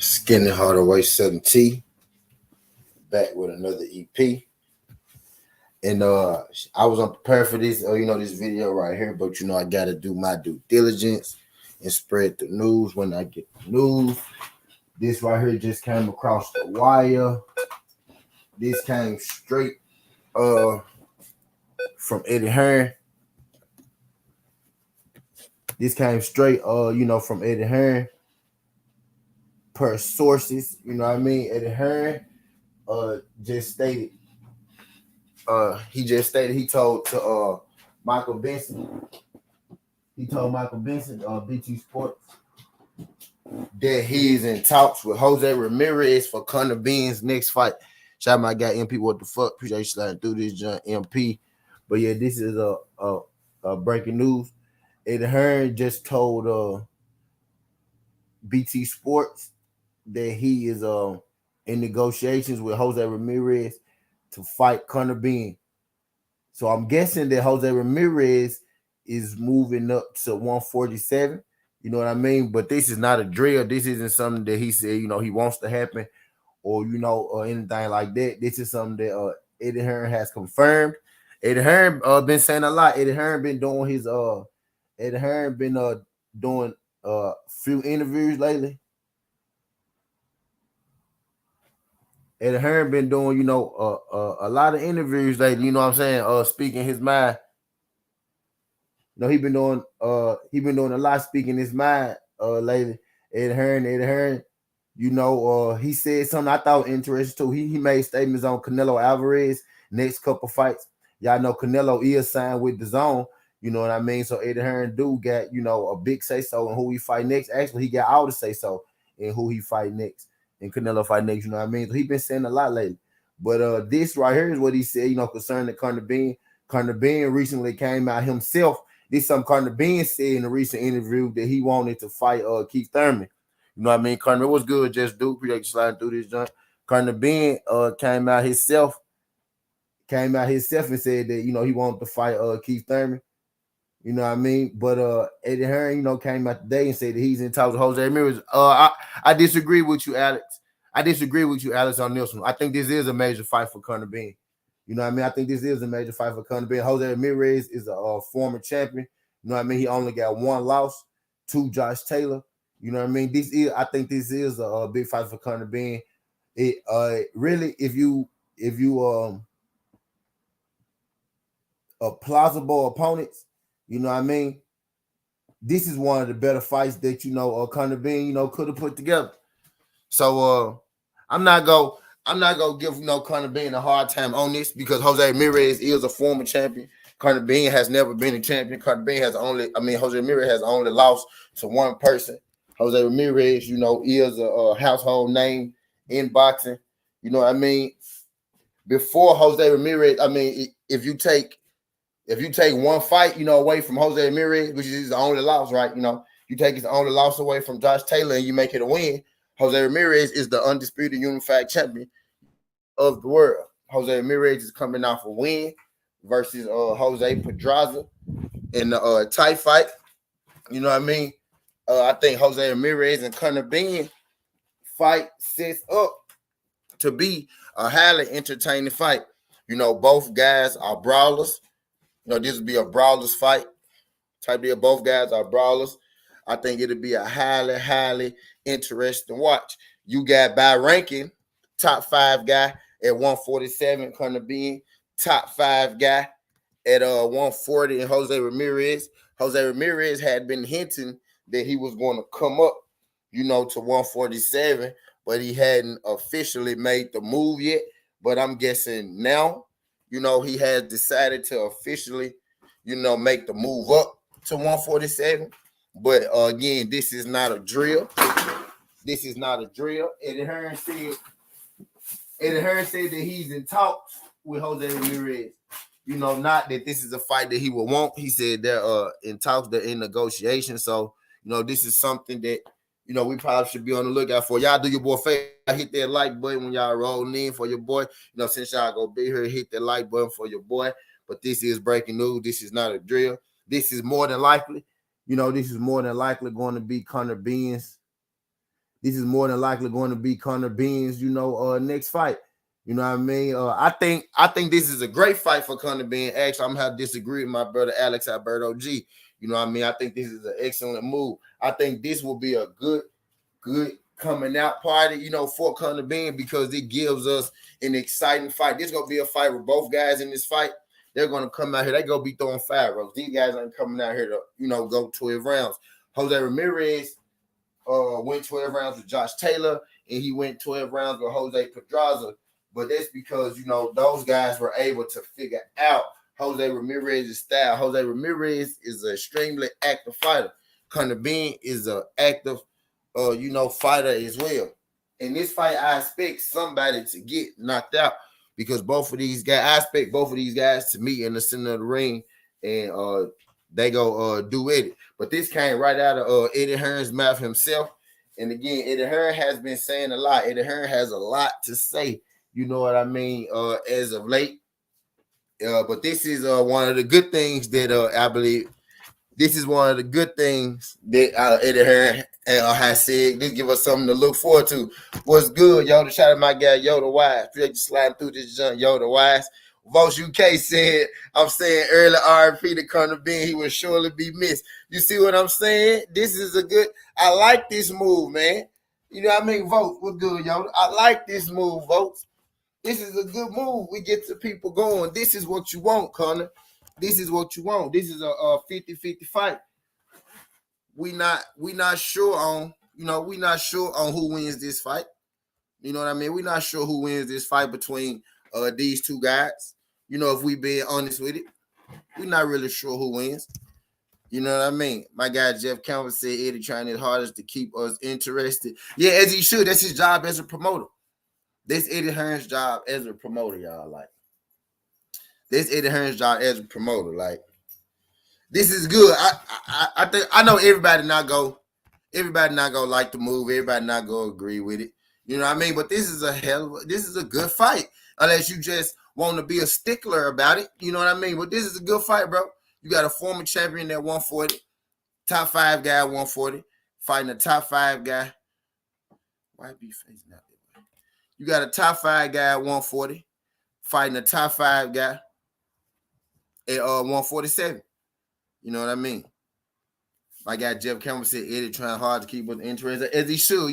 Skinny Hardaway 7T back with another EP. And I was unprepared for this, this video right here, but I gotta do my due diligence and spread the news when I get the news. This right here just came across the wire. This came straight from Eddie Hearn. This came straight from Eddie Hearn. Per sources, Eddie Hearn just stated he told to Michael Benson. He told Michael Benson, BT Sports, that he's in talks with Jose Ramirez for Conor Benn's next fight. Shout out my guy MP. What the fuck? Appreciate you sliding through this, John MP. But yeah, this is a breaking news. Eddie Hearn just told BT Sports that he is in negotiations with Jose Ramirez to fight Conor Benn. So I'm guessing that Jose Ramirez is moving up to 147. You know what I mean? But this is not a drill. This isn't something that he said, he wants to happen or, or anything like that. This is something that Eddie Hearn has confirmed. Eddie Hearn been saying a lot. Eddie Hearn been doing doing a few interviews lately. Eddie Hearn been doing, a lot of interviews lately, you know what I'm saying? Speaking his mind. He been doing a lot speaking his mind lately. Eddie Hearn, he said something I thought interesting too. He made statements on Canelo Alvarez next couple fights. Y'all know Canelo is signed with the zone, you know what I mean? So Eddie Hearn got, a big say-so in who he fight next. Actually, he got all the say-so in who he fight next. And Canelo fight next, you know what I mean? So he been saying a lot lately. But this right here is what he said, concerning Conor Benn. Conor Benn recently came out himself. This is something Conor Benn said in a recent interview that he wanted to fight Keith Thurman. You know what I mean? Conor, what's good, just do. Appreciate you sliding through this joint. Conor Benn came out himself and said that, he wanted to fight Keith Thurman. You know what I mean? But Eddie Hearn, came out today and said that he's in talks with Jose Ramirez. I disagree with you, Alex. on this one. I think this is a major fight for Conor Benn. You know what I mean? I think this is a major fight for Conor Benn. Jose Ramirez is a former champion. You know what I mean? He only got one loss to Josh Taylor. You know what I mean? I think this is a big fight for Conor Benn. It really, if you plausible opponents, you know what I mean? This is one of the better fights that Conor Benn could have put together. So I'm not gonna give Conor Benn a hard time on this because Jose Ramirez is a former champion. Conor Benn has never been a champion. Jose Ramirez has only lost to one person. Jose Ramirez, is a household name in boxing. You know what I mean? Before Jose Ramirez, if you take one fight, away from Jose Ramirez, which is the only loss, right? You take his only loss away from Josh Taylor and you make it a win. Jose Ramirez is the undisputed unified champion of the world. Jose Ramirez is coming off a win versus Jose Pedraza in the tight fight. You know what I mean? I think Jose Ramirez and Conor Benn fight sets up to be a highly entertaining fight. Both guys are brawlers. This will be a brawlers fight. Type deal. Both guys are brawlers. I think it'll be a highly, highly interesting watch. You got by ranking, top 5 guy at 147, Conor Benn, top 5 guy at 140, and Jose Ramirez. Jose Ramirez had been hinting that he was going to come up, to 147, but he hadn't officially made the move yet. But I'm guessing now, he has decided to officially, make the move up to 147. But again, this is not a drill. Eddie Hearn said that he's in talks with Jose Ramirez. Not that this is a fight that he would want. He said they're in talks, they're in negotiations. So, this is something that, we probably should be on the lookout for. Y'all do your boy favor. Hit that like button when y'all rolling in for your boy. Since y'all go be here, hit that like button for your boy. But this is breaking news. This is not a drill. This is more than likely going to be Conor Benn's this is more than likely going to be Conor Benn's, next fight. You know what I mean? I think this is a great fight for Conor Benn. Actually, I'm gonna have to disagree with my brother Alex Alberto G. You know what I mean? I think this is an excellent move. I think this will be a good coming out party, for Conor Benn, because it gives us an exciting fight. This is gonna be a fight with both guys in this fight. They're gonna come out here. They gonna be throwing 5 rounds. These guys ain't coming out here to, go 12 rounds. Jose Ramirez went 12 rounds with Josh Taylor, and he went 12 rounds with Jose Pedraza. But that's because, those guys were able to figure out Jose Ramirez's style. Jose Ramirez is an extremely active fighter. Conor Benn is an active, fighter as well. In this fight, I expect somebody to get knocked out, because both of these guys, I expect both of these guys to meet in the center of the ring, and they go do it. But this came right out of Eddie Hearn's mouth himself. And again, Eddie Hearn has been saying a lot. Eddie Hearn has a lot to say, you know what I mean, as of late. But this is one of the good things that I believe. This is one of the good things that Eddie Hearn has said. This give us something to look forward to. What's good, yo? The shout out my guy, Yoda Wise. Appreciate you sliding through this junk, Yoda Wise. Votes UK said, I'm saying early RP to Conor Benn, he will surely be missed. You see what I'm saying? This is a good, I like this move, man. You know what I mean? Votes, what's good, yo? I like this move, Votes. This is a good move. We get the people going. This is what you want, Conor. This is what you want. This is a 50-50 fight. We not sure on, we not sure on who wins this fight. You know what I mean? We're not sure who wins this fight between these two guys. If we being honest with it, we're not really sure who wins. You know what I mean? My guy Jeff Campbell said Eddie trying his hardest to keep us interested. Yeah, as he should. That's his job as a promoter. This Eddie Hearn's job as a promoter, y'all. Like, this Eddie Hearn's job as a promoter. Like, this is good. I think I know everybody not go like the move. Everybody not go agree with it. You know what I mean? But this is a good fight. Unless you just want to be a stickler about it. You know what I mean? But this is a good fight, bro. You got a former champion at 140, top 5 guy at 140, fighting a top 5 guy. Why be facing out? You got a top 5 guy at 140, fighting a top 5 guy at 147. You know what I mean? My guy Jeff Campbell said Eddie trying hard to keep us interested, as he should.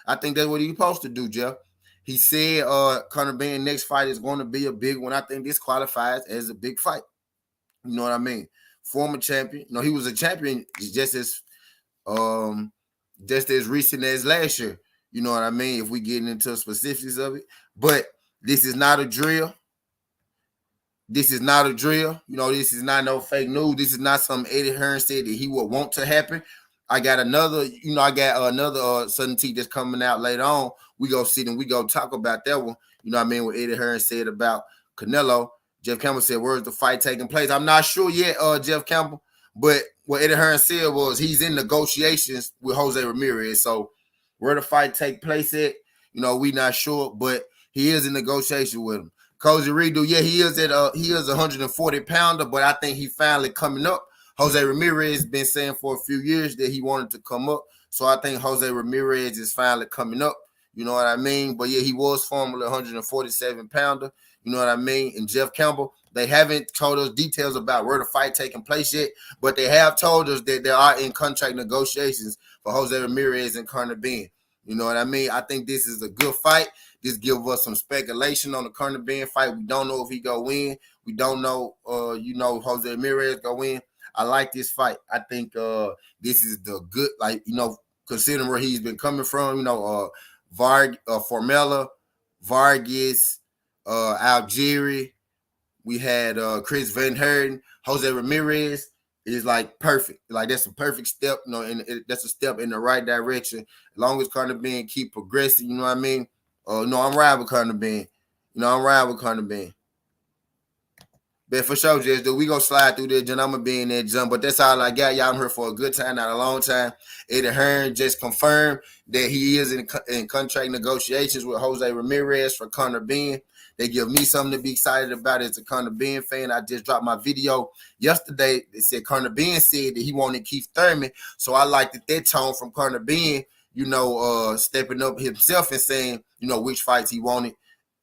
I think that's what he's supposed to do, Jeff. He said Conor Benn next fight is going to be a big one. I think this qualifies as a big fight. You know what I mean? Former champion. He was a champion just as recent as last year. You know what I mean? If we get into specifics of it. But this is not a drill. This is not a drill. This is not no fake news. This is not something Eddie Hearn said that he would want to happen. I got another, certainty that's coming out later on. We go sit and we go talk about that one. You know what I mean? What Eddie Hearn said about Canelo. Jeff Campbell said, where's the fight taking place? I'm not sure yet, Jeff Campbell. But what Eddie Hearn said was he's in negotiations with Jose Ramirez. So where the fight take place at, we not sure, but he is in negotiation with him. Cozy Redo, yeah, he is a 140-pounder, but I think he finally coming up. Jose Ramirez been saying for a few years that he wanted to come up, so I think Jose Ramirez is finally coming up. You know what I mean? But yeah, he was formerly 147-pounder. You know what I mean? And Jeff Campbell, they haven't told us details about where the fight taking place yet, but they have told us that they are in contract negotiations for Jose Ramirez and Conor Benn. You know what I mean? I think this is a good fight. This gives us some speculation on the Conor Benn fight. We don't know if he go win. We don't know, Jose Ramirez go win. I like this fight. I think this is the good, considering where he's been coming from, Formella, Vargas, Algieri. We had Chris Van Herden. Jose Ramirez is perfect. That's a perfect step, and that's a step in the right direction. As long as Conor Benn keep progressing, you know what I mean? I'm riding with Conor Benn. I'm riding with Conor Benn. But for sure, Jess, dude, we gonna slide through this, and I'm gonna be in that jump. But that's all I got. Y'all, I'm here for a good time, not a long time. Eddie Hearn just confirmed that he is in contract negotiations with Jose Ramirez for Conor Benn. They give me something to be excited about as a Conor Benn fan. I just dropped my video yesterday. They said Conor Benn said that he wanted Keith Thurman. So I liked that tone from Conor Benn, stepping up himself and saying, which fights he wanted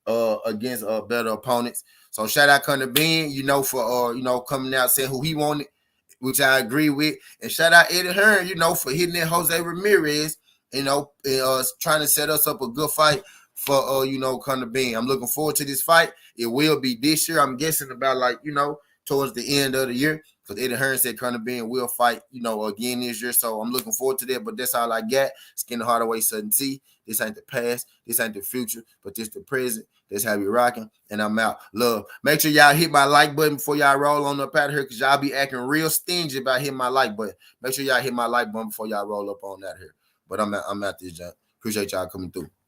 against better opponents. So shout out Conor Benn, for coming out saying who he wanted, which I agree with. And shout out Eddie Hearn, for hitting that Jose Ramirez, trying to set us up a good fight for Conor Benn. I'm looking forward to this fight. It will be this year. I'm guessing about towards the end of the year. Because Eddie Hearn said Conor Benn will fight, again this year. So I'm looking forward to that. But that's all I got. Skin the Hardaway Sudden T. This ain't the past. This ain't the future. But this the present. That's how we rocking. And I'm out. Love. Make sure y'all hit my like button before y'all roll on up out of here. Because y'all be acting real stingy about hitting my like button. Make sure y'all hit my like button before y'all roll up on that here. But I'm out this junk. Appreciate y'all coming through.